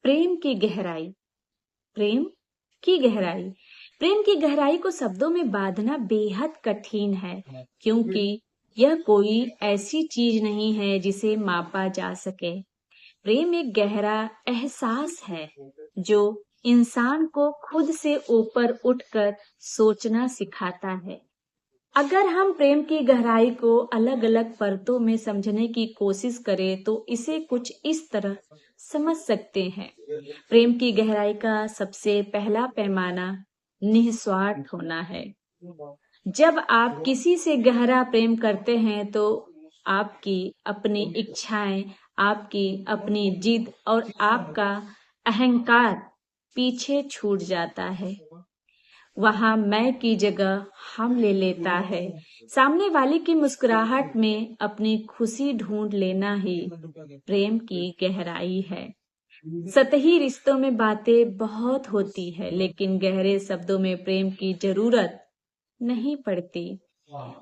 प्रेम की गहराई। प्रेम की गहराई। प्रेम की गहराई को शब्दों में बांधना बेहद कठिन है, क्योंकि यह कोई ऐसी चीज नहीं है जिसे मापा जा सके। प्रेम एक गहरा एहसास है जो इंसान को खुद से ऊपर उठकर सोचना सिखाता है। अगर हम प्रेम की गहराई को अलग अलग परतों में समझने की कोशिश करें तो इसे कुछ इस तरह समझ सकते हैं। प्रेम की गहराई का सबसे पहला पैमाना निस्वार्थ होना है। जब आप किसी से गहरा प्रेम करते हैं तो आपकी अपनी इच्छाएं, आपकी अपनी जिद और आपका अहंकार पीछे छूट जाता है। वहां मैं की जगह हम ले लेता है। सामने वाले की मुस्कुराहट में अपनी खुशी ढूंढ लेना ही प्रेम की गहराई है। सतही रिश्तों में बातें बहुत होती है, लेकिन गहरे शब्दों में प्रेम की जरूरत नहीं पड़ती।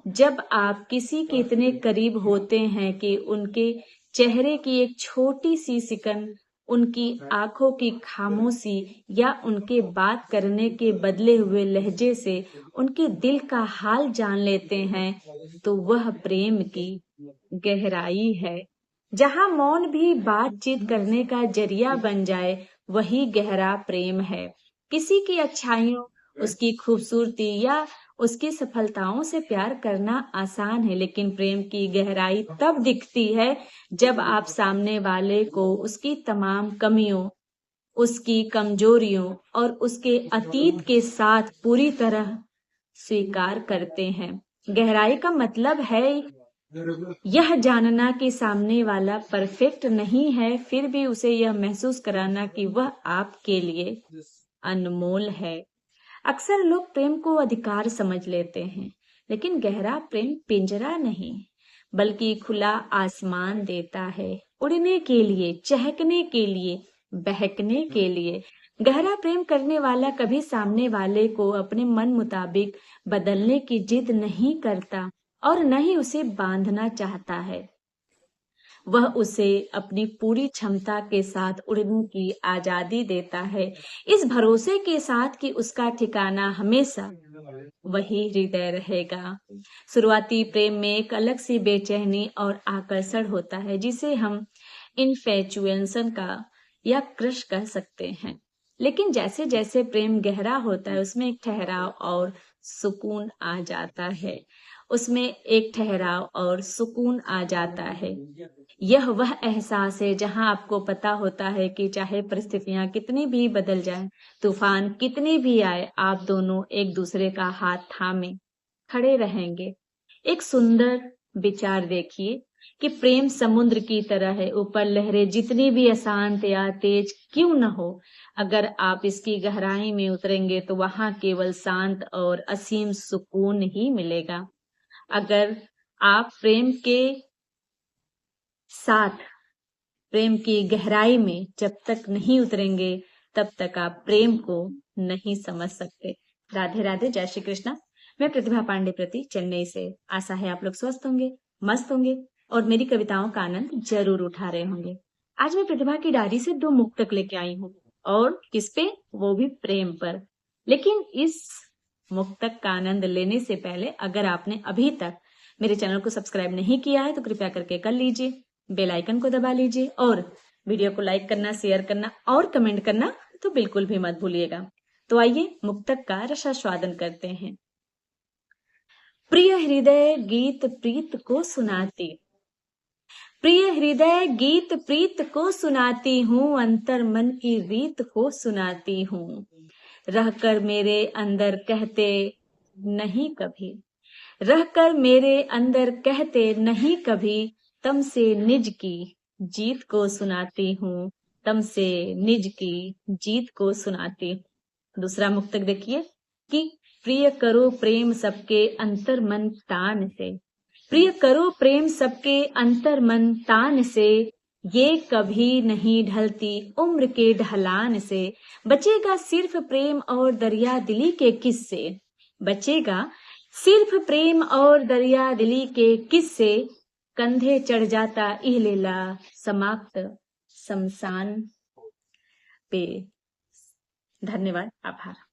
जब आप किसी के इतने करीब होते हैं कि उनके चेहरे की एक छोटी सी सिकन, उनकी आंखों की खामोशी या उनके बात करने के बदले हुए लहजे से उनके दिल का हाल जान लेते हैं, तो वह प्रेम की गहराई है। जहां मौन भी बातचीत करने का जरिया बन जाए, वही गहरा प्रेम है। किसी की अच्छाइयों, उसकी खूबसूरती या उसकी सफलताओं से प्यार करना आसान है, लेकिन प्रेम की गहराई तब दिखती है जब आप सामने वाले को उसकी तमाम कमियों, उसकी कमजोरियों और उसके अतीत के साथ पूरी तरह स्वीकार करते हैं। गहराई का मतलब है यह जानना कि सामने वाला परफेक्ट नहीं है, फिर भी उसे यह महसूस कराना कि वह आपके लिए अनमोल है। अक्सर लोग प्रेम को अधिकार समझ लेते हैं, लेकिन गहरा प्रेम पिंजरा नहीं, बल्कि खुला आसमान देता है, उड़ने के लिए, चहकने के लिए, बहकने के लिए। गहरा प्रेम करने वाला कभी सामने वाले को अपने मन मुताबिक बदलने की जिद नहीं करता और न ही उसे बांधना चाहता है। वह उसे अपनी पूरी क्षमता के साथ उड़ने की आजादी देता है, इस भरोसे के साथ कि उसका ठिकाना हमेशा वही हृदय रहेगा। शुरुआती प्रेम में एक अलग सी बेचैनी और आकर्षण होता है, जिसे हम इन्फेचुएशन का या क्रश कह सकते हैं। लेकिन जैसे जैसे प्रेम गहरा होता है, उसमें एक ठहराव और सुकून आ जाता है। उसमें एक ठहराव और सुकून आ जाता है। यह वह एहसास है जहां आपको पता होता है कि चाहे परिस्थितियां कितनी भी बदल जाएं, तूफान कितनी भी आए, आप दोनों एक दूसरे का हाथ थामे खड़े रहेंगे। एक सुंदर विचार देखिए कि प्रेम समुद्र की तरह है। ऊपर लहरें जितनी भी अशांत या तेज क्यों न हो, अगर आप इसकी गहराई में उतरेंगे तो वहां केवल शांत और असीम सुकून ही मिलेगा। अगर आप साथ प्रेम की गहराई में जब तक नहीं उतरेंगे, तब तक आप प्रेम को नहीं समझ सकते। राधे राधे, जय श्री कृष्णा। मैं प्रतिभा पांडे प्रति, चेन्नई से। आशा है आप लोग स्वस्थ होंगे, मस्त होंगे और मेरी कविताओं का आनंद जरूर उठा रहे होंगे। आज मैं प्रतिभा की डायरी से 2 मुक्तक लेके आई हूँ, और किस पे? वो भी प्रेम पर। लेकिन इस मुक्तक का आनंद लेने से पहले अगर आपने अभी तक मेरे चैनल को सब्सक्राइब नहीं किया है तो कृपया करके कर लीजिए, बेल आइकन को दबा लीजिए और वीडियो को लाइक करना, शेयर करना और कमेंट करना तो बिल्कुल भी मत भूलिएगा। तो आइए मुक्तक का रसास्वादन करते हैं। प्रिय हृदय गीत प्रीत को सुनाती, प्रिय हृदय गीत प्रीत को सुनाती हूँ, अंतर मन की रीत को सुनाती हूँ। रहकर मेरे अंदर कहते नहीं कभी, रहकर मेरे अंदर कहते नहीं कभी, तम से निज की जीत को सुनाती हूँ, तम से निज की जीत को सुनाती हूँ। दूसरा मुक्तक देखिए कि प्रिय करो प्रेम सबके अंतर मन तान से, प्रिय करो प्रेम सबके अंतर मन तान से, ये कभी नहीं ढलती उम्र के ढलान से। बचेगा सिर्फ प्रेम और दरिया दिली के किस्से, बचेगा सिर्फ प्रेम और दरिया दिली के किस्से, कंधे चढ़ जाता इहलेला समाप्त शमशान। पे। धन्यवाद, आभार।